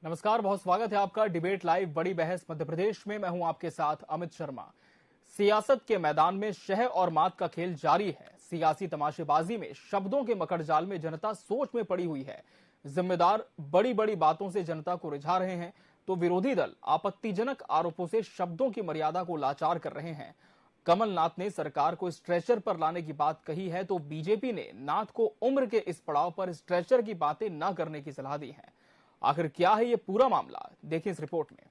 नमस्कार, बहुत स्वागत है आपका डिबेट लाइव बड़ी बहस मध्य प्रदेश में। मैं हूं आपके साथ अमित शर्मा। सियासत के मैदान में शह और मात का खेल जारी है। सियासी तमाशेबाजी में शब्दों के मकड़जाल में जनता सोच में पड़ी हुई है। जिम्मेदार बड़ी बड़ी बातों से जनता को रिझा रहे हैं तो विरोधी दल आपत्तिजनक आरोपों से शब्दों की मर्यादा को लाचार कर रहे हैं। कमलनाथ ने सरकार को स्ट्रेचर पर लाने की बात कही है तो बीजेपी ने नाथ को उम्र के इस पड़ाव पर स्ट्रेचर की बातें न करने की सलाह दी है। आखिर क्या है ये पूरा मामला, देखिए इस रिपोर्ट में।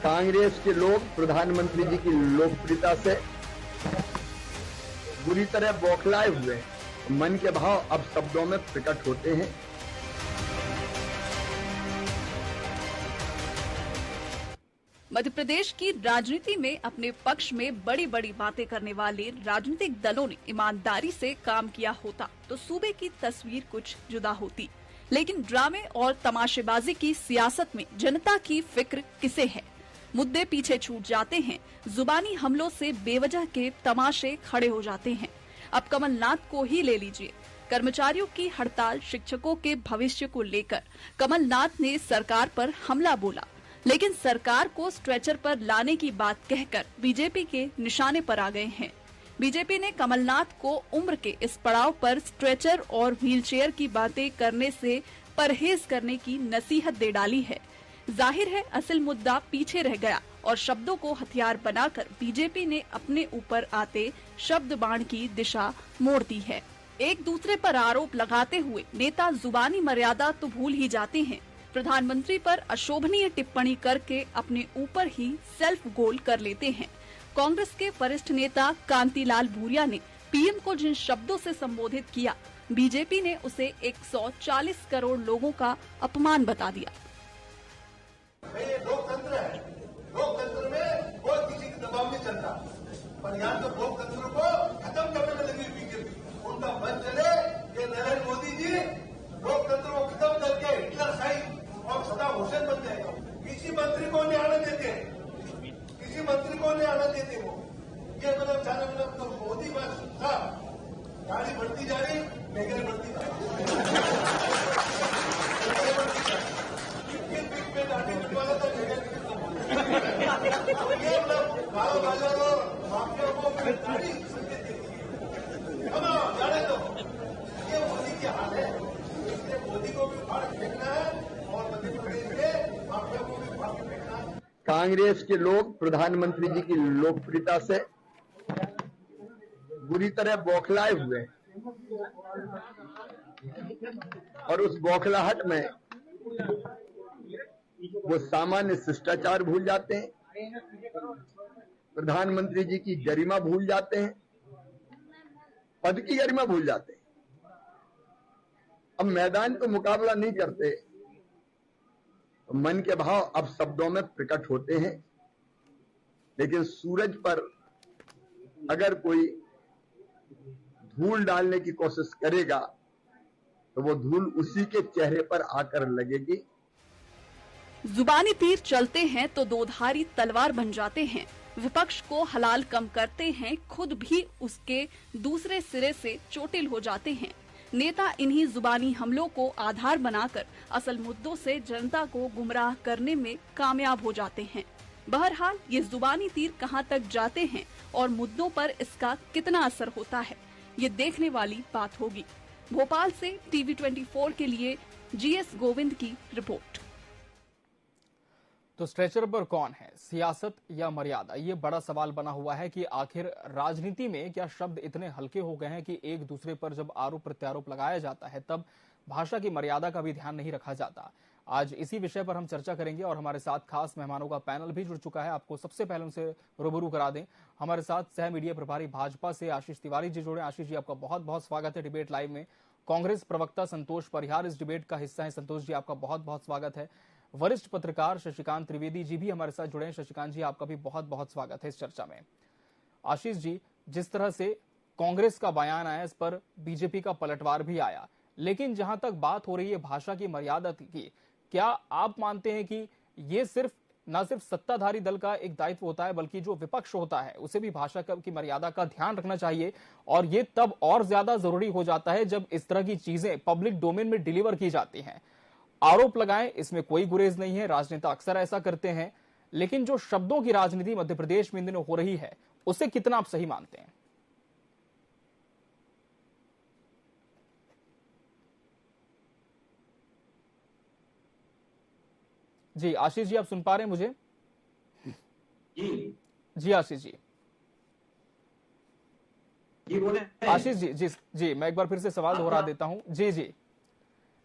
कांग्रेस के लोग प्रधानमंत्री जी की लोकप्रियता से बुरी तरह बौखलाए हुए हैं। मन के भाव अब शब्दों में प्रकट होते हैं। मध्य प्रदेश की राजनीति में अपने पक्ष में बड़ी बड़ी बातें करने वाले राजनीतिक दलों ने ईमानदारी से काम किया होता तो सूबे की तस्वीर कुछ जुदा होती। लेकिन ड्रामे और तमाशेबाजी की सियासत में जनता की फिक्र किसे है? मुद्दे पीछे छूट जाते हैं, जुबानी हमलों से बेवजह के तमाशे खड़े हो जाते हैं। अब कमलनाथ को ही ले लीजिए। कर्मचारियों की हड़ताल, शिक्षकों के भविष्य को लेकर कमलनाथ ने सरकार पर हमला बोला, लेकिन सरकार को स्ट्रेचर पर लाने की बात कहकर बीजेपी के निशाने पर आ गए हैं। बीजेपी ने कमलनाथ को उम्र के इस पड़ाव पर स्ट्रेचर और व्हीलचेयर की बातें करने से परहेज करने की नसीहत दे डाली है। जाहिर है असल मुद्दा पीछे रह गया और शब्दों को हथियार बनाकर बीजेपी ने अपने ऊपर आते शब्द बाण की दिशा मोड़ दी है। एक दूसरे पर आरोप लगाते हुए नेता जुबानी मर्यादा तो भूल ही जाते हैं। प्रधानमंत्री पर अशोभनीय टिप्पणी करके अपने ऊपर ही सेल्फ गोल कर लेते हैं। कांग्रेस के वरिष्ठ नेता कांतिलाल भूरिया ने पीएम को जिन शब्दों से संबोधित किया, बीजेपी ने उसे 140 करोड़ लोगों का अपमान बता दिया। ये लोकतंत्र है, लोकतंत्र में कोई किसी के दबाव नहीं चलता, पर यहाँ तो लोकतंत्र को खत्म करने में लगी बीजेपी। उनका मन चले कि नरेंद्र मोदी जी लोकतंत्र को खत्म करके हिटलरशाही और सदाम हुसैन बन जाएगा। किसी मंत्री को नहीं आने देते, किसी मंत्री को नहीं आने देते। वो ये मतलब जाने मतलब मोदी बस था, गाड़ी बढ़ती जा रही, महंगाई बढ़ती जा रही। कांग्रेस के लोग प्रधानमंत्री जी की लोकप्रियता से बुरी तरह बौखलाए हुए हैं और उस बौखलाहट में वो सामान्य शिष्टाचार भूल जाते हैं, प्रधानमंत्री जी की गरिमा भूल जाते हैं, पद की गरिमा भूल जाते हैं। अब मैदान तो मुकाबला नहीं करते, मन के भाव अब शब्दों में प्रकट होते हैं। लेकिन सूरज पर अगर कोई धूल डालने की कोशिश करेगा तो वो धूल उसी के चेहरे पर आकर लगेगी। जुबानी तीर चलते हैं तो दोधारी तलवार बन जाते हैं। विपक्ष को हलाल कम करते हैं, खुद भी उसके दूसरे सिरे से चोटिल हो जाते हैं। नेता इन्हीं जुबानी हमलों को आधार बनाकर असल मुद्दों से जनता को गुमराह करने में कामयाब हो जाते हैं। बहरहाल ये जुबानी तीर कहां तक जाते हैं और मुद्दों पर इसका कितना असर होता है, ये देखने वाली बात होगी। भोपाल से टीवी 24 के लिए जीएस गोविंद की रिपोर्ट। तो स्ट्रेचर पर कौन है, सियासत या मर्यादा? ये बड़ा सवाल बना हुआ है कि आखिर राजनीति में क्या शब्द इतने हल्के हो गए हैं कि एक दूसरे पर जब आरोप प्रत्यारोप लगाया जाता है तब भाषा की मर्यादा का भी ध्यान नहीं रखा जाता। आज इसी विषय पर हम चर्चा करेंगे और हमारे साथ खास मेहमानों का पैनल भी जुड़ चुका है। आपको सबसे पहले उनसे रूबरू करा दें। हमारे साथ सह मीडिया प्रभारी भाजपा से आशीष तिवारी जी जुड़े। आशीष जी, आपका बहुत बहुत स्वागत है डिबेट लाइव में। कांग्रेस प्रवक्ता संतोष परिहार इस डिबेट का हिस्सा है। संतोष जी, आपका बहुत बहुत स्वागत है। वरिष्ठ पत्रकार शशिकांत त्रिवेदी जी भी हमारे साथ जुड़े हैं। शशिकांत जी, आपका भी बहुत बहुत स्वागत है इस चर्चा में। आशीष जी, जिस तरह से कांग्रेस का बयान आया, इस पर बीजेपी का पलटवार भी आया, लेकिन जहां तक बात हो रही है भाषा की मर्यादा की, क्या आप मानते हैं कि ये न सिर्फ सत्ताधारी दल का एक दायित्व होता है, बल्कि जो विपक्ष होता है उसे भी भाषा की मर्यादा का ध्यान रखना चाहिए, और ये तब और ज्यादा जरूरी हो जाता है जब इस तरह की चीजें पब्लिक डोमेन में डिलीवर की जाती हैं? आरोप लगाएं, इसमें कोई गुरेज नहीं है, राजनेता अक्सर ऐसा करते हैं, लेकिन जो शब्दों की राजनीति मध्य प्रदेश में इन दिनों हो रही है, उसे कितना आप सही मानते हैं? जी आशीष जी, आप सुन पा रहे हैं मुझे? जी जी आशीष जी। जी बोले आशीष जी, जी मैं एक बार फिर से सवाल दोहरा देता हूं। जी जी,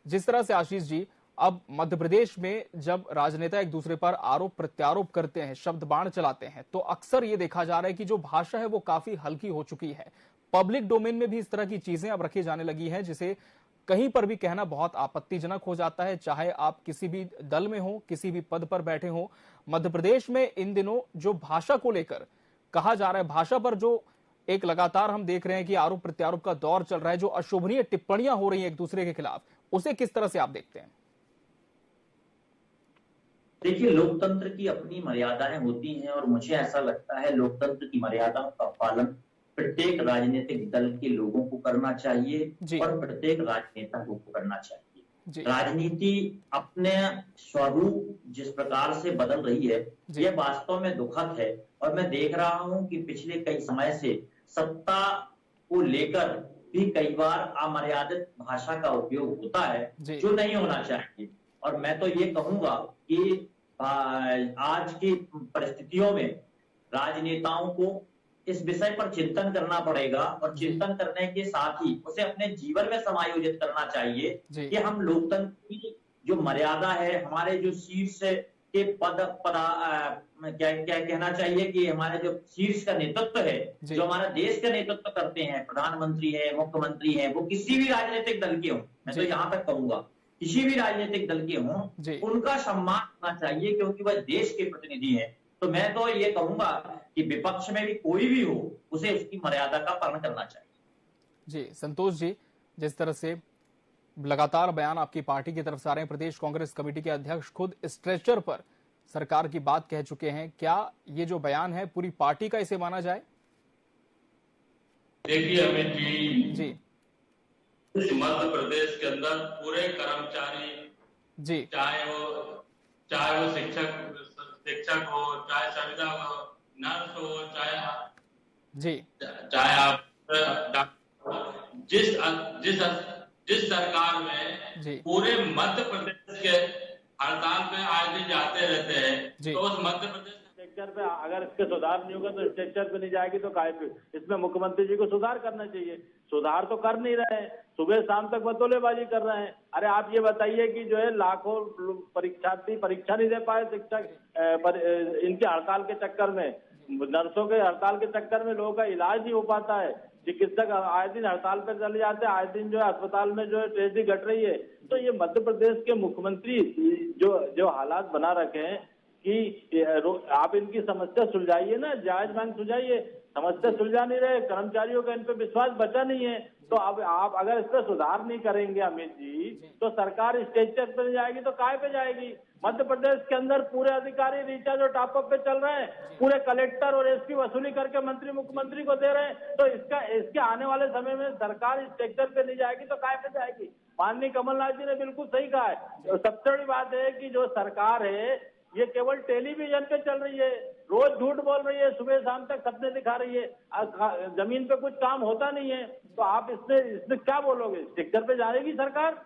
जिस तरह से आशीष जी, अब मध्य प्रदेश में जब राजनेता एक दूसरे पर आरोप प्रत्यारोप करते हैं, शब्द बाण चलाते हैं, तो अक्सर ये देखा जा रहा है कि जो भाषा है वो काफी हल्की हो चुकी है। पब्लिक डोमेन में भी इस तरह की चीजें अब रखी जाने लगी हैं जिसे कहीं पर भी कहना बहुत आपत्तिजनक हो जाता है, चाहे आप किसी भी दल में हो, किसी भी पद पर बैठे हो। मध्य प्रदेश में इन दिनों जो भाषा को लेकर कहा जा रहा है, भाषा पर जो एक लगातार हम देख रहे हैं कि आरोप प्रत्यारोप का दौर चल रहा है, जो अशोभनीय टिप्पणियां हो रही हैं एक दूसरे के खिलाफ, उसे किस तरह से आप देखते हैं? देखिए, लोकतंत्र की अपनी मर्यादाएं होती हैं और मुझे ऐसा लगता है लोकतंत्र की मर्यादाओं का पालन प्रत्येक राजनीतिक दल के लोगों को करना चाहिए और प्रत्येक राजनेता को करना चाहिए। राजनीति अपने स्वरूप जिस प्रकार से बदल रही है, यह वास्तव में दुखद है। और मैं देख रहा हूं कि पिछले कई समय से सत्ता को लेकर भी कई बार अमर्यादित भाषा का उपयोग होता है, जो नहीं होना चाहिए। और मैं तो ये कहूंगा कि आज की परिस्थितियों में राजनेताओं को इस विषय पर चिंतन करना पड़ेगा और चिंतन करने के साथ ही उसे अपने जीवन में समायोजित करना चाहिए कि हम लोकतंत्र की जो मर्यादा है, हमारे जो शीर्ष के क्या कहना चाहिए कि हमारे जो शीर्ष का नेतृत्व है, जो हमारे देश का नेतृत्व करते हैं, प्रधानमंत्री है, मुख्यमंत्री है, वो किसी भी राजनीतिक दल के हों, मैं तो यहाँ तक कहूंगा किसी भी राजनीतिक दल के हों, उनका सम्मान करना चाहिए क्योंकि वह देश के प्रतिनिधि हैं। तो मैं तो ये कहूंगा कि विपक्ष में भी कोई भी हो, उसे उसकी मर्यादा का पालन करना चाहिए। जी संतोष जी, जिस तरह से लगातार बयान आपकी पार्टी की तरफ से आ रहे हैं, प्रदेश कांग्रेस कमेटी के अध्यक्ष खुद स्ट्रेचर पर सरकार की बात कह चुके हैं, क्या ये जो बयान है पूरी पार्टी का इसे माना जाए? देखिए अमित जी, इस मध्य प्रदेश के अंदर पूरे कर्मचारी, चाहे वो शिक्षक हो, चाहे संविदा हो, नर्स हो, चाहे आप जिस सरकार में पूरे मध्य प्रदेश के हड़ताल पे आए दिन जाते रहते हैं, तो उस मध्य प्रदेश स्ट्रक्चर पे अगर इसके सुधार नहीं होगा तो स्ट्रक्चर पे नहीं जाएगी तो काय पे? इसमें मुख्यमंत्री जी को सुधार करना चाहिए। सुधार तो कर नहीं रहे हैं, सुबह शाम तक बतौलेबाजी कर रहे हैं। अरे आप ये बताइए कि जो है लाखों परीक्षार्थी परीक्षा नहीं दे पाए, शिक्षक इनके हड़ताल के चक्कर में, नर्सों के हड़ताल के चक्कर में लोगों का इलाज नहीं हो पाता है, चिकित्सक आए दिन हड़ताल पर चले जाते हैं, आए दिन जो है अस्पताल में जो है ट्रेजेडी घट रही है। तो ये मध्य प्रदेश के मुख्यमंत्री जो हालात बना रखे हैं कि आप इनकी समस्या सुलझाइए ना, जायज मांग सुलझाइए, समस्या सुलझा नहीं रहे, कर्मचारियों का इन पे विश्वास बचा नहीं है। तो अब आप अगर इस पर सुधार नहीं करेंगे अमित जी, तो सरकार स्ट्रक्चर पे नहीं जाएगी तो काय पे जाएगी? मध्य प्रदेश के अंदर पूरे अधिकारी रिचार्ज और टॉपअप पे चल रहे हैं, पूरे कलेक्टर और एसपी वसूली करके मंत्री मुख्यमंत्री को दे रहे हैं। तो इसके आने वाले समय में सरकार स्ट्रक्चर पे नहीं जाएगी तो काय पे जाएगी? माननीय कमलनाथ जी ने बिल्कुल सही कहा है। तो सबसे बड़ी बात है कि जो सरकार है ये केवल टेलीविजन पे चल रही है, रोज झूठ बोल रही है, सुबह शाम तक सपने दिखा रही है, जमीन पे कुछ काम होता नहीं है। तो आप इसमें क्या बोलोगे? स्ट्रक्चर पे जाएगी सरकार?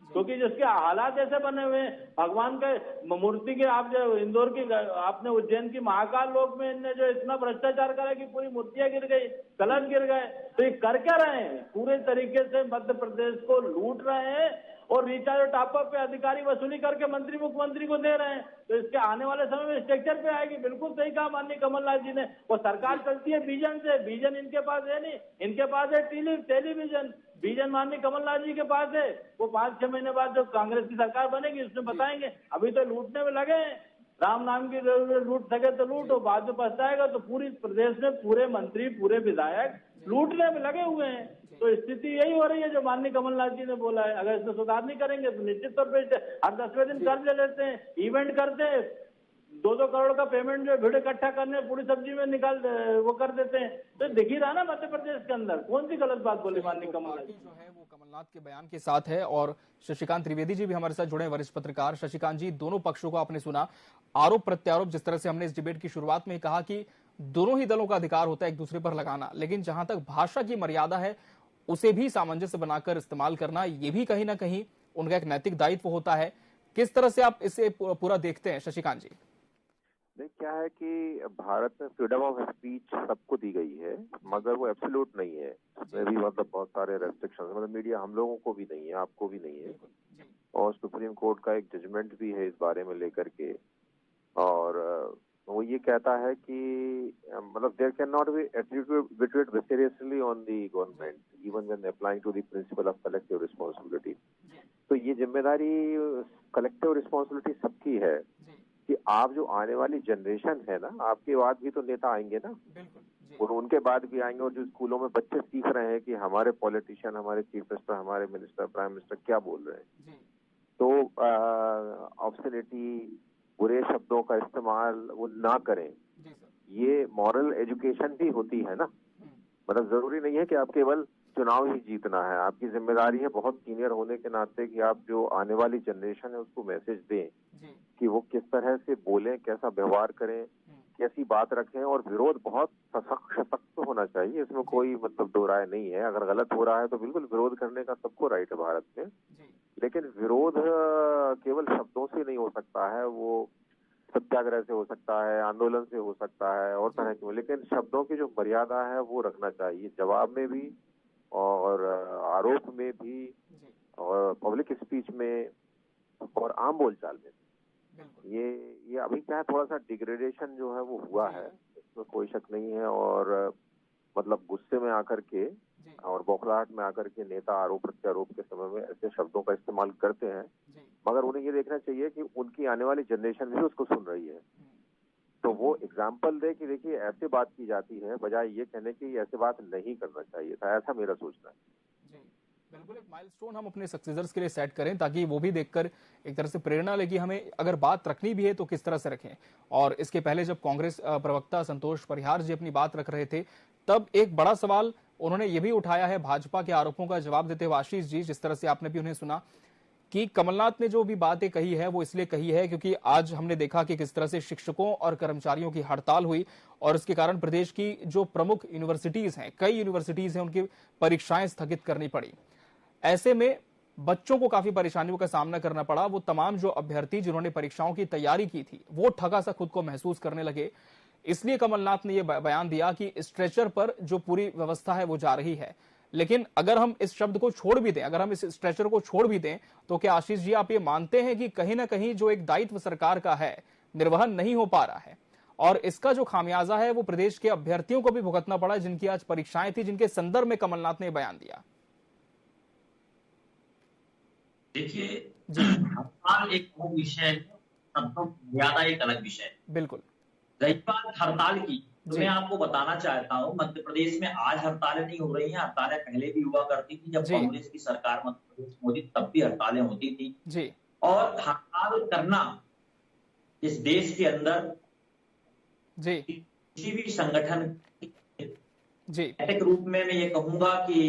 क्योंकि जिसके हालात ऐसे बने हुए हैं, भगवान के मूर्ति के, आप जो इंदौर की, आपने उज्जैन की महाकाल लोक में इनने जो इतना भ्रष्टाचार करा कि पूरी मूर्तियां गिर गई, कलश गिर गए। तो ये कर क्या रहे हैं? पूरे तरीके से मध्य प्रदेश को लूट रहे हैं और रिचार्ज और टॉपअप पे अधिकारी वसूली करके मंत्री मुख्यमंत्री को दे रहे हैं। तो इसके आने वाले समय में स्ट्रक्चर पे आएगी। बिल्कुल सही कहा माननीय कमलनाथ जी ने। वो सरकार चलती है विजन से, विजन इनके पास है नहीं, इनके पास है टेलीविजन। विजन माननीय कमलनाथ जी के पास है, वो 5-6 महीने बाद जो कांग्रेस की सरकार बनेगी उसमें बताएंगे। अभी तो लूटने में लगे हैं, राम नाम की लूट सके तो लूट, और बाद में पछताएगा। तो पूरी प्रदेश में पूरे मंत्री, पूरे विधायक लूटने में लगे हुए हैं। तो स्थिति यही हो रही है जो माननीय कमलनाथ जी ने बोला है। अगर इसमें सुधार नहीं करेंगे तो निश्चित तौर पर हर 10वें दिन कर्ज ले लेते हैं, इवेंट करते हैं, 2-2 करोड़ का पेमेंट जो भीड़ इकट्ठा करने पूरी सब्जी में निकाल वो कर देते हैं। तो दिख ही रहा ना मध्य प्रदेश के अंदर कौन सी गलत बात बोली माननीय कमलनाथ जो है वो कमलनाथ के बयान के साथ है। और शशिकांत त्रिवेदी जी भी हमारे साथ जुड़े, वरिष्ठ पत्रकार। शशिकांत जी, दोनों पक्षों को आपने सुना, आरोप प्रत्यारोप, जिस तरह से हमने इस डिबेट की शुरुआत में कहा कि दोनों ही दलों का अधिकार होता है एक दूसरे पर लगाना, लेकिन जहां तक भाषा की मर्यादा है उसे भी सामंजस्य बनाकर इस्तेमाल करना, ये भी कहीं ना कहीं उनका एक नैतिक दायित्व होता है। किस तरह से आप इसे पूरा देखते हैं शशिकांत जी? नहीं, क्या है कि भारत में फ्रीडम ऑफ स्पीच सबको दी गई है, मगर वो एब्सोल्यूट नहीं है। उसमें भी मतलब बहुत सारे रेस्ट्रिक्शंस, मतलब मीडिया हम लोगों को भी नहीं है, आपको भी नहीं है। और सुप्रीम कोर्ट का एक जजमेंट भी है इस बारे में लेकर के, और वो ये कहता है कि मतलब there can not be attributed vicariously on the government even when applying to the principle of collective responsibility. तो ये जिम्मेदारी कलेक्टिव रिस्पांसिबिलिटी सबकी है कि आप जो आने वाली जनरेशन है ना, आपके बाद भी तो नेता आएंगे ना, और उनके बाद भी आएंगे। और जो स्कूलों में बच्चे सीख रहे हैं कि हमारे पॉलिटिशियन, हमारे चीफ मिनिस्टर, हमारे मिनिस्टर, प्राइम मिनिस्टर क्या बोल रहे हैं, तो ऑब्सटेनिटी, बुरे शब्दों का इस्तेमाल वो ना करें। ये मॉरल एजुकेशन भी होती है ना। मतलब जरूरी नहीं है कि आप केवल चुनाव ही जीतना है, आपकी जिम्मेदारी है बहुत सीनियर होने के नाते कि आप जो आने वाली जनरेशन है उसको मैसेज दें कि वो किस तरह से बोलें, कैसा व्यवहार करें, कैसी बात रखें। और विरोध बहुत सशक्त होना चाहिए, इसमें कोई मतलब दो राय नहीं है। अगर गलत हो रहा है तो बिल्कुल विरोध करने का सबको राइट है भारत में, लेकिन विरोध केवल शब्दों से नहीं हो सकता है, वो सत्याग्रह से हो सकता है, आंदोलन से हो सकता है और तरह की, लेकिन शब्दों की जो मर्यादा है वो रखना चाहिए, जवाब में भी और आरोप में भी और पब्लिक स्पीच में और आम बोलचाल में। ये अभी क्या है, थोड़ा सा डिग्रेडेशन जो है वो हुआ है, इसमें कोई शक नहीं है। और मतलब गुस्से में आकर के और बौखलाहट में आकर के नेता आरोप प्रत्यारोप के समय में ऐसे शब्दों का इस्तेमाल करते हैं, मगर उन्हें ये देखना चाहिए कि उनकी आने वाली जनरेशन भी उसको सुन रही है, तो वो एग्जाम्पल दे कि देखिए ऐसे बात की जाती है, बजाय ये कहने की ऐसे बात नहीं करना चाहिए था। ऐसा मेरा सोचना है। बिल्कुल, एक माइलस्टोन हम अपने सक्सेसर्स के लिए सेट करें ताकि वो भी देखकर एक तरह से प्रेरणा ले कि हमें अगर बात रखनी भी है तो किस तरह से रखें। और इसके पहले जब कांग्रेस प्रवक्ता संतोष परिहार जी अपनी बात रख रहे थे, तब एक बड़ा सवाल उन्होंने ये भी उठाया है भाजपा के आरोपों का जवाब देते हुए आशीष जी, जिस तरह से आपने भी उन्हें सुना कि कमलनाथ ने जो भी बातें कही है वो इसलिए कही है क्योंकि आज हमने देखा कि किस तरह से शिक्षकों और कर्मचारियों की हड़ताल हुई और इसके कारण प्रदेश की जो प्रमुख यूनिवर्सिटीज हैं, कई यूनिवर्सिटीज हैं, उनकी परीक्षाएं स्थगित करनी पड़ी। ऐसे में बच्चों को काफी परेशानियों का सामना करना पड़ा। वो तमाम जो अभ्यर्थी जिन्होंने परीक्षाओं की तैयारी की थी वो ठगा सा खुद को महसूस करने लगे। इसलिए कमलनाथ ने यह बयान दिया कि स्ट्रेचर पर जो पूरी व्यवस्था है वो जा रही है। लेकिन अगर हम इस शब्द को छोड़ भी दें, अगर हम इस स्ट्रेचर को छोड़ भी दें, तो क्या आशीष जी आप ये मानते हैं कि कहीं ना कहीं जो एक दायित्व सरकार का है निर्वहन नहीं हो पा रहा है और इसका जो खामियाजा है वो प्रदेश के अभ्यर्थियों को भी भुगतना पड़ा जिनकी आज परीक्षाएं थी, जिनके संदर्भ में कमलनाथ ने बयान दिया? देखिए, हड़ताल एक अलग विषय है, मर्यादा एक अलग विषय है। बिल्कुल। रही बात हड़ताल की, तो मैं आपको बताना चाहता हूँ मध्य प्रदेश में आज हड़तालें नहीं हो रही हैं, हड़तालें पहले भी हुआ करती थी। जब कांग्रेस की सरकार मध्य प्रदेश मोदी तब भी हड़तालें होती थी जी। और हड़ताल करना इस देश के अंदर जी किसी भी संगठन जी नैतिक रूप में मैं ये कहूंगा कि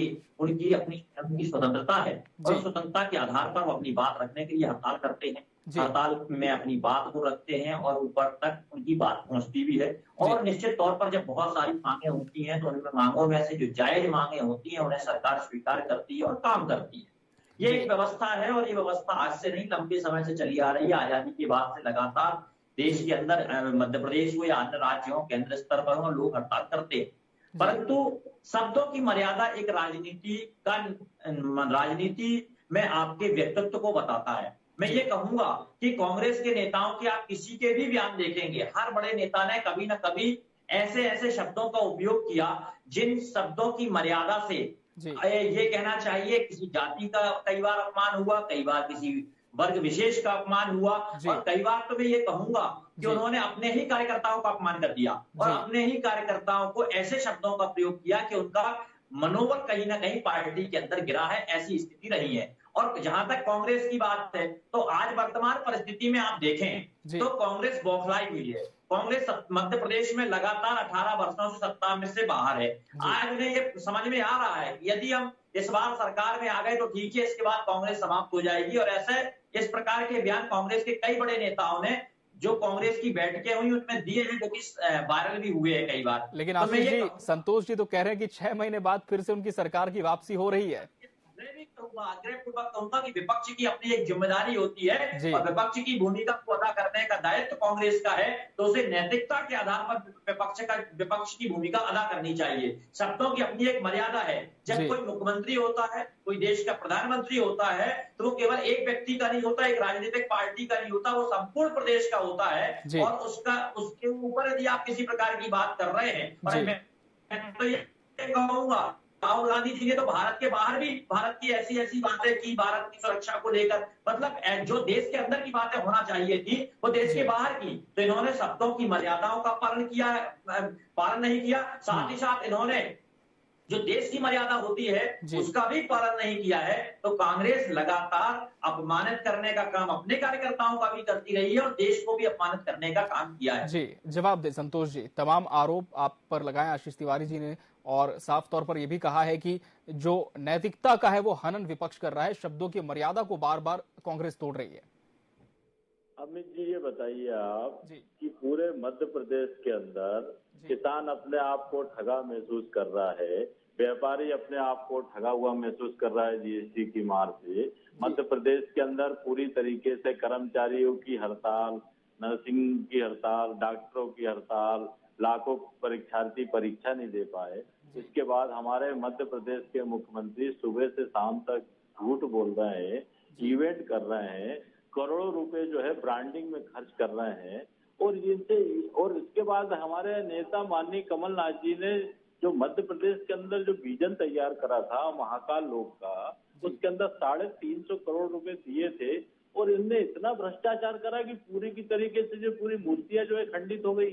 उनकी अपनी स्वतंत्रता है और स्वतंत्रता के आधार पर वो अपनी बात रखने के लिए हड़ताल करते हैं, हड़ताल में अपनी बात को रखते हैं और ऊपर तक उनकी बात पहुंचती भी है। और निश्चित तौर पर जब बहुत सारी मांगे होती हैं तो उनमें मांगों में से जो जायज मांगे होती हैं उन्हें सरकार स्वीकार करती है और काम करती है। ये एक व्यवस्था है और ये व्यवस्था आज से नहीं लंबे समय से चली आ रही है। आजादी के बाद से लगातार देश के अंदर मध्य प्रदेश हो या अन्य राज्यों केंद्र स्तर पर हो लोग हड़ताल करते हैं, परंतु शब्दों की मर्यादा एक राजनीति में आपके व्यक्तित्व को बताता है। मैं ये कहूंगा कि कांग्रेस के नेताओं के आप किसी के भी बयान देखेंगे, हर बड़े नेता ने कभी ना कभी ऐसे शब्दों का उपयोग किया जिन शब्दों की मर्यादा से ये कहना चाहिए किसी जाति का कई बार अपमान हुआ, कई बार किसी वर्ग विशेष का अपमान हुआ। और कई बार तो मैं ये कहूंगा कि उन्होंने अपने ही कार्यकर्ताओं का अपमान कर दिया और अपने ही कार्यकर्ताओं को ऐसे शब्दों का प्रयोग किया कि उनका मनोबल कहीं ना कहीं पार्टी के अंदर गिरा है, ऐसी स्थिति रही है। और जहां तक कांग्रेस की बात है तो आज वर्तमान परिस्थिति में आप देखें तो कांग्रेस बौखलाई हुई है। कांग्रेस मध्य प्रदेश में लगातार 18 वर्षों से सत्ता में से बाहर है। आज उन्हें ये समझ में आ रहा है यदि हम इस बार सरकार में आ गए तो ठीक है, इसके बाद कांग्रेस समाप्त हो जाएगी। और ऐसे इस प्रकार के बयान कांग्रेस के कई बड़े नेताओं ने जो कांग्रेस की बैठकें हुई उनमें दिए हैं, जो कि वायरल भी हुए हैं कई बार। लेकिन आशीष जी, संतोष जी तो कह रहे हैं कि 6 महीने बाद फिर से उनकी सरकार की वापसी हो रही है। आग्रहपूर्वक कहूंगा कि विपक्ष की अपनी एक जिम्मेदारी होती है और विपक्ष की भूमिका को अदा करने का दायित्व कांग्रेस का है, तो उसे नैतिकता के आधार पर विपक्ष की भूमिका अदा करनी चाहिए। शब्दों की अपनी एक मर्यादा है। जब कोई मुख्यमंत्री होता है, कोई देश का प्रधानमंत्री होता है, तो वो केवल एक व्यक्ति का नहीं होता, एक राजनीतिक पार्टी का नहीं होता, वो संपूर्ण प्रदेश का होता है। और उसके ऊपर यदि आप किसी प्रकार की बात कर रहे हैं, और मैं तो ये कहूंगा राहुल गांधी जी ने तो भारत के बाहर भी भारत की ऐसी बातें की, भारत की सुरक्षा को लेकर, मतलब जो देश के अंदर की बातें होना चाहिए थी वो देश के बाहर की। तो इन्होंने शब्दों की मर्यादाओं का पालन नहीं किया। साथ ही साथ इन्होंने जो देश की मर्यादा होती है उसका भी पालन नहीं किया है। तो कांग्रेस लगातार अपमानित करने का काम अपने कार्यकर्ताओं का भी करती रही है और देश को भी अपमानित करने का काम किया है। जी, जवाब दे संतोष जी। तमाम आरोप आप पर लगाए आशीष तिवारी जी ने और साफ तौर पर यह भी कहा है कि जो नैतिकता का है वो हनन विपक्ष कर रहा है, शब्दों की मर्यादा को बार बार कांग्रेस तोड़ रही है। अमित जी, ये बताइए आप कि पूरे मध्य प्रदेश के अंदर किसान अपने आप को ठगा महसूस कर रहा है, व्यापारी अपने आप को ठगा हुआ महसूस कर रहा है जीएसटी की मार से। मध्य प्रदेश के अंदर पूरी तरीके से कर्मचारियों की हड़ताल, नर्सिंग की हड़ताल, डॉक्टरों की हड़ताल, लाखों परीक्षार्थी परीक्षा नहीं दे पाए। इसके बाद हमारे मध्य प्रदेश के मुख्यमंत्री सुबह से शाम तक झूठ बोल रहे हैं, इवेंट कर रहे हैं, करोड़ों रुपए जो है ब्रांडिंग में खर्च कर रहे हैं। और इसके बाद हमारे नेता माननीय कमलनाथ जी ने जो मध्य प्रदेश के अंदर जो विजन तैयार करा था महाकाल लोक का, उसके अंदर 350 करोड़ रुपए दिए थे। और इनने इतना भ्रष्टाचार करा कि पूरी की तरीके से जो पूरी मूर्तियां जो है खंडित हो गई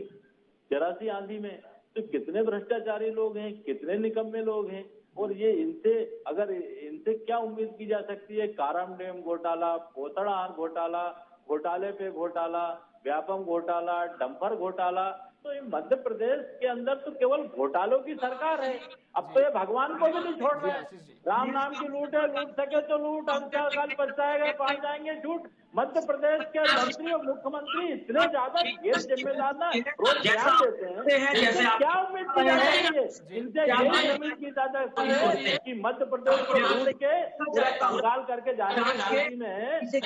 जरा सी आंधी में। तो कितने भ्रष्टाचारी लोग हैं, कितने निकम्मे लोग हैं। और ये इनसे क्या उम्मीद की जा सकती है? काराम डैम घोटाला, पोतड़ाहार घोटाला, घोटाले पे घोटाला, व्यापम घोटाला, डंपर घोटाला। तो ये मध्य प्रदेश के अंदर तो केवल घोटालों की सरकार है। अब तो ये भगवान को भी नहीं छोड़ रहे हैं। राम नाम की लूट है, लूट सके तो लूट, हम क्या कल पछताएगा, पा जाएंगे झूठ। मध्य प्रदेश के मंत्री और मुख्यमंत्री इतने ज्यादा गैर जिम्मेदार ना रोज ध्यान देते हैं, इनसे क्या उम्मीद की जा सकती है? इनसे यही उम्मीद की जा सकती है कि मध्य प्रदेश को लूट के पूरा कंगाल करके जाने की स्थिति में है। इससे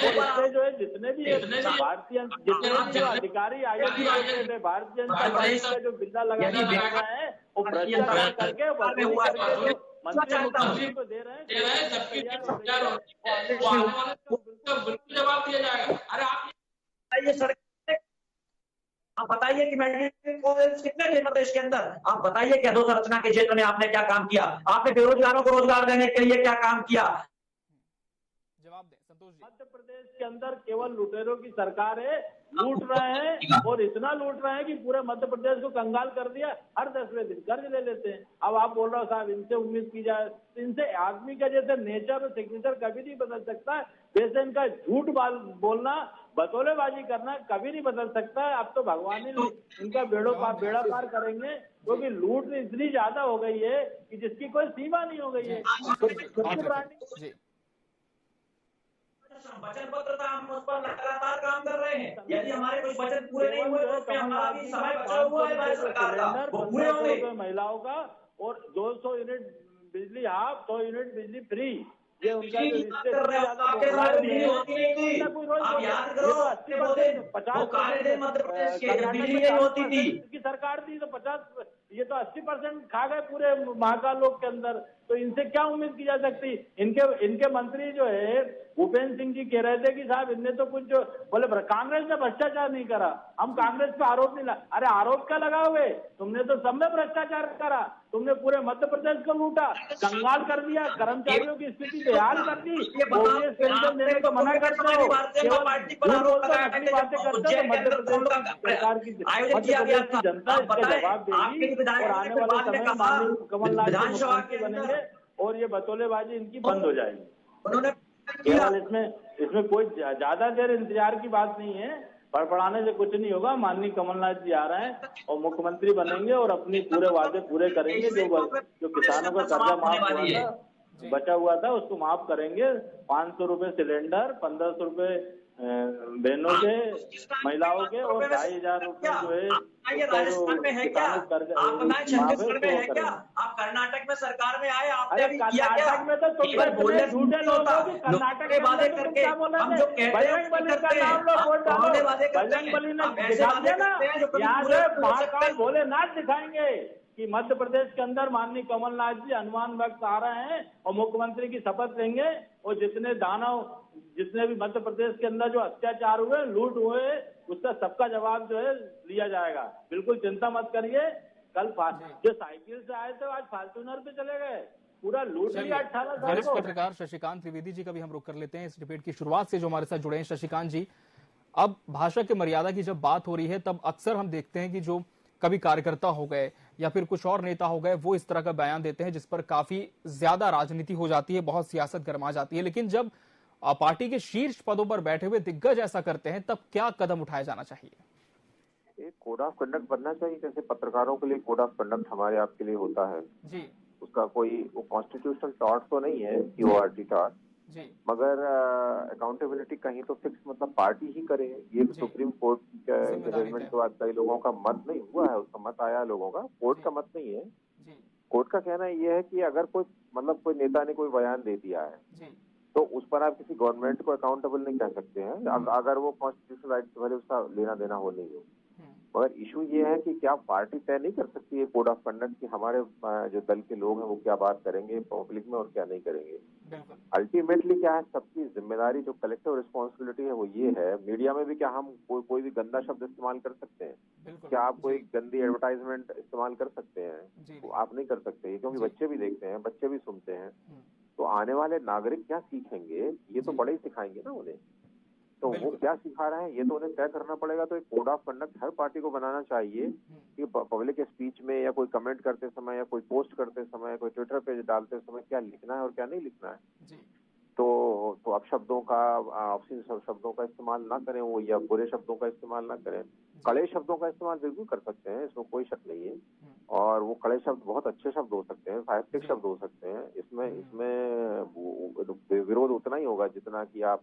जो है जितने भी भारतीय अधिकारी आयोग भारतीय जनता पार्टी का जो बिल्ला लगा है वो भ्रष्टाचार करके मंत्री मुख्यमंत्री को दे रहे हैं। बिल्कुल जवाब दिया जाएगा। अरे आप ये सड़क आप बताइए कि मेडिकल कॉलेज कितने थे प्रदेश के अंदर? आप बताइए कि अधोसंरचना के क्षेत्र में आपने क्या काम किया? आपने बेरोजगारों को रोजगार देने के लिए क्या काम किया? जवाब दे संतोष जी। मध्य प्रदेश के अंदर केवल लुटेरों की सरकार है, लूट रहे हैं और इतना लूट रहे हैं कि पूरे मध्य प्रदेश को कंगाल कर दिया। हर 10वें दिन कर्ज ले लेते हैं। अब आप बोल रहे हो साहब इनसे उम्मीद की जाए, इनसे आदमी का जैसे नेचर और सिग्नेचर कभी नहीं बदल सकता, वैसे इनका झूठ बोलना, बतौलेबाजी करना कभी नहीं बदल सकता है। अब तो भगवान ही इनका बेड़ा पार करेंगे, क्योंकि लूट इतनी ज्यादा हो गई है कि जिसकी कोई सीमा नहीं हो गई है। वचन पत्र था, हम उस पर लगातार काम कर रहे हैं। यदि हमारे कुछ वचन पूरे नहीं हुए तो उसमें हमारा भी समय बचा हुआ है हमारी सरकार का, वो पूरे होंगे। महिलाओं का और 200 यूनिट बिजली हाफ, 100 यूनिट बिजली फ्री, ये उनका जो रिश्ते आप याद करो 50 होती थी की सरकार थी तो 50, ये तो 80% खा गए पूरे महाकाल लोक के अंदर। तो इनसे क्या उम्मीद की जा सकती? इनके मंत्री जो है भूपेंद्र सिंह जी कह रहे थे कि साहब इनने तो कुछ बोले कांग्रेस ने भ्रष्टाचार नहीं करा, हम कांग्रेस पे आरोप नहीं अरे आरोप क्या लगाओगे? तुमने तो सब में भ्रष्टाचार करा, तुमने पूरे मध्य प्रदेश को लूटा, कंगाल कर दिया, कर्मचारियों की स्थिति बेहाल कर दी, बोनस पेंशन देने को मना करते हो, अपनी बातें करते हो। मध्य प्रदेश सरकार की जनता इसका जवाब देगी और आने वाले समय में माननीय कमलनाथ मुख्यमंत्री बनेंगे और ये बतौलेबाजी इनकी बंद हो जाएगी। केवल इसमें कोई ज्यादा देर इंतजार की बात नहीं है, पड़पड़ाने से कुछ नहीं होगा। माननीय कमलनाथ जी आ रहे हैं और मुख्यमंत्री बनेंगे और अपनी पूरे वादे पूरे करेंगे। जो किसानों का कर्जा माफ हुआ था, बचा हुआ था, उसको माफ करेंगे। 500 रुपए सिलेंडर, 1500 रुपए बहनों के, महिलाओं के और 2500 रुपए जो है आप कर्नाटक में सरकार में आए, आपने भी किया क्या? कर्नाटक में तो तुम बोले झूठे लोग हो कि कर्नाटक के वादे करके हम जो बजरंग बली का नाम लो, वोट डालो। बजरंग बली ने दिखा दिया ना, यहाँ से महाकाल भोलेनाथ दिखाएंगे कि मध्य प्रदेश के अंदर माननीय कमलनाथ जी हनुमान वक्त आ रहे हैं और मुख्यमंत्री की शपथ लेंगे और जितने भी मध्य प्रदेश के अंदर जो अत्याचार हुए, लूट हुए, उसका सबका जवाब जो है लिया जाएगा। बिल्कुल चिंता मत करिए। कल जो साइकिल से आए थे आज फॉर्च्यूनर पे चले गए, पूरा लूट लिया 18 साल वरिष्ठ पत्रकार शशिकांत त्रिवेदी जी का भी हम रुख कर लेते हैं इस डिबेट की शुरुआत से जो हमारे साथ जुड़े हैं। शशिकांत जी, अब भाषा की मर्यादा की जब बात हो रही है तब अक्सर हम देखते हैं कि जो कभी कार्यकर्ता हो गए या फिर कुछ और नेता हो गए, वो इस तरह का बयान देते हैं जिस पर काफी ज्यादा राजनीति हो जाती है, बहुत सियासत गरमा जाती है। लेकिन जब पार्टी के शीर्ष पदों पर बैठे हुए दिग्गज ऐसा करते हैं तब क्या कदम उठाया जाना चाहिए? एक कोड ऑफ कंडक्ट बनना चाहिए, जैसे पत्रकारों के लिए कोड ऑफ कंडक्ट हमारे आपके लिए होता है जी। उसका कोई कॉन्स्टिट्यूशनल टॉर्ट तो नहीं है, CORT टॉर्ट, मगर अकाउंटेबिलिटी कहीं तो फिक्स मतलब पार्टी ही करे। ये सुप्रीम कोर्ट के जजमेंट के बाद कई लोगों का मत नहीं हुआ है, उसका मत आया लोगों का, कोर्ट का मत नहीं है। कोर्ट का कहना ये है कि अगर कोई नेता ने कोई बयान दे दिया है तो उस पर आप किसी गवर्नमेंट को अकाउंटेबल नहीं कर सकते हैं, अगर वो कॉन्स्टिट्यूशनल राइट से भले उसका लेना देना हो नहीं हो। मगर इशू ये है कि क्या पार्टी तय नहीं कर सकती है कोड ऑफ कंडक्ट कि हमारे जो दल के लोग हैं वो क्या बात करेंगे पब्लिक में और क्या नहीं करेंगे। अल्टीमेटली क्या है, सबकी जिम्मेदारी जो कलेक्टिव रिस्पॉन्सिबिलिटी है वो ये है। मीडिया में भी क्या हम कोई भी गंदा शब्द इस्तेमाल कर सकते हैं? क्या आप कोई गंदी एडवर्टाइजमेंट इस्तेमाल कर सकते हैं? तो आप नहीं कर सकते, क्योंकि बच्चे भी देखते हैं, बच्चे भी सुनते हैं। तो आने वाले नागरिक क्या सीखेंगे, ये तो बड़े ही सिखाएंगे ना उन्हें। तो वो क्या सिखा रहे हैं ये तो उन्हें तय करना पड़ेगा। तो एक code of conduct her party को बनाना चाहिए कि पब्लिक स्पीच में या कोई कमेंट करते समय या कोई पोस्ट करते समय, कोई ट्विटर पे डालते समय क्या लिखना है और क्या नहीं लिखना है। तो अपशब्दों का, ऑप्शन शब्दों का इस्तेमाल ना करें वो, या बुरे शब्दों का इस्तेमाल ना करें। कड़े शब्दों का इस्तेमाल बिल्कुल कर सकते हैं, इसमें कोई शक नहीं है। और वो कड़े शब्द बहुत अच्छे शब्द हो सकते हैं, साहित्यिक शब्द हो सकते हैं। इसमें विरोध उतना ही होगा जितना कि आप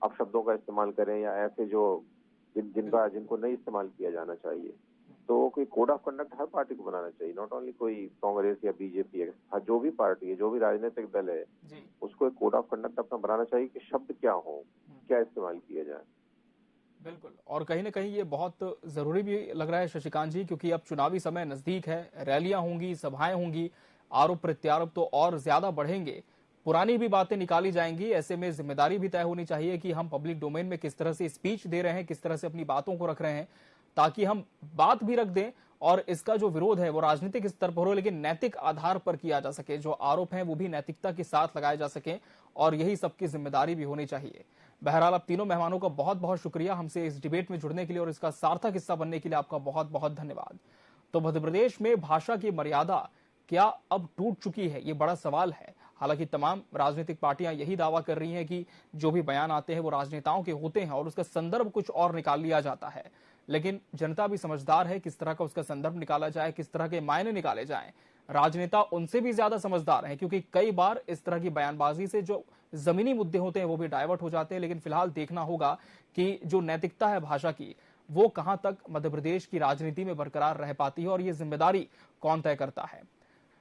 अपशब्दों का इस्तेमाल करें या ऐसे जिनको नहीं इस्तेमाल किया जाना चाहिए। तो कोई code of conduct her party को बनाना चाहिए, नॉट ओनली कोई कांग्रेस या बीजेपी है, जो भी पार्टी है, जो भी राजनीतिक दल है, उसको एक कोड ऑफ कंडक्ट अपना बनाना चाहिए कि शब्द क्या हो, क्या इस्तेमाल किया जाए। बिल्कुल, और कहीं ना कहीं ये बहुत जरूरी भी लग रहा है शशिकांत जी, क्योंकि अब चुनावी समय नजदीक है, रैलियां होंगी, सभाएं होंगी, आरोप प्रत्यारोप तो और ज्यादा बढ़ेंगे, पुरानी भी बातें निकाली जाएंगी। ऐसे में जिम्मेदारी भी तय होनी चाहिए कि हम पब्लिक डोमेन में किस तरह से स्पीच दे रहे हैं, किस तरह से अपनी बातों को रख रहे हैं, ताकि हम बात भी रख दें और इसका जो विरोध है वो राजनीतिक स्तर पर हो लेकिन नैतिक आधार पर किया जा सके। जो आरोप हैं वो भी नैतिकता के साथ लगाए जा सके और यही सबकी जिम्मेदारी भी होनी चाहिए। बहरहाल, अब तीनों मेहमानों का बहुत बहुत शुक्रिया हमसे इस डिबेट में जुड़ने के लिए और इसका सार्थक हिस्सा बनने के लिए आपका बहुत बहुत धन्यवाद। तो मध्य प्रदेश में भाषा की मर्यादा क्या अब टूट चुकी है, ये बड़ा सवाल है। हालांकि तमाम राजनीतिक पार्टियां यही दावा कर रही हैं कि जो भी बयान आते हैं वो राजनेताओं के होते हैं और उसका संदर्भ कुछ और निकाल लिया जाता है। लेकिन जनता भी समझदार है, किस तरह का उसका संदर्भ निकाला जाए, किस तरह के मायने निकाले जाएं। राजनेता उनसे भी ज्यादा समझदार हैं, क्योंकि कई बार इस तरह की बयानबाजी से जो जमीनी मुद्दे होते हैं वो भी डाइवर्ट हो जाते हैं। लेकिन फिलहाल देखना होगा कि जो नैतिकता है भाषा की, वो कहां तक मध्य प्रदेश की राजनीति में बरकरार रह पाती है और ये जिम्मेदारी कौन तय करता है।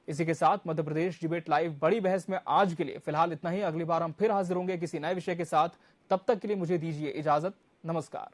इसी के साथ मध्य प्रदेश डिबेट लाइव बड़ी बहस में आज के लिए फिलहाल इतना ही। अगली बार हम फिर हाजिर होंगे किसी नए विषय के साथ। तब तक के लिए मुझे दीजिए इजाजत। नमस्कार।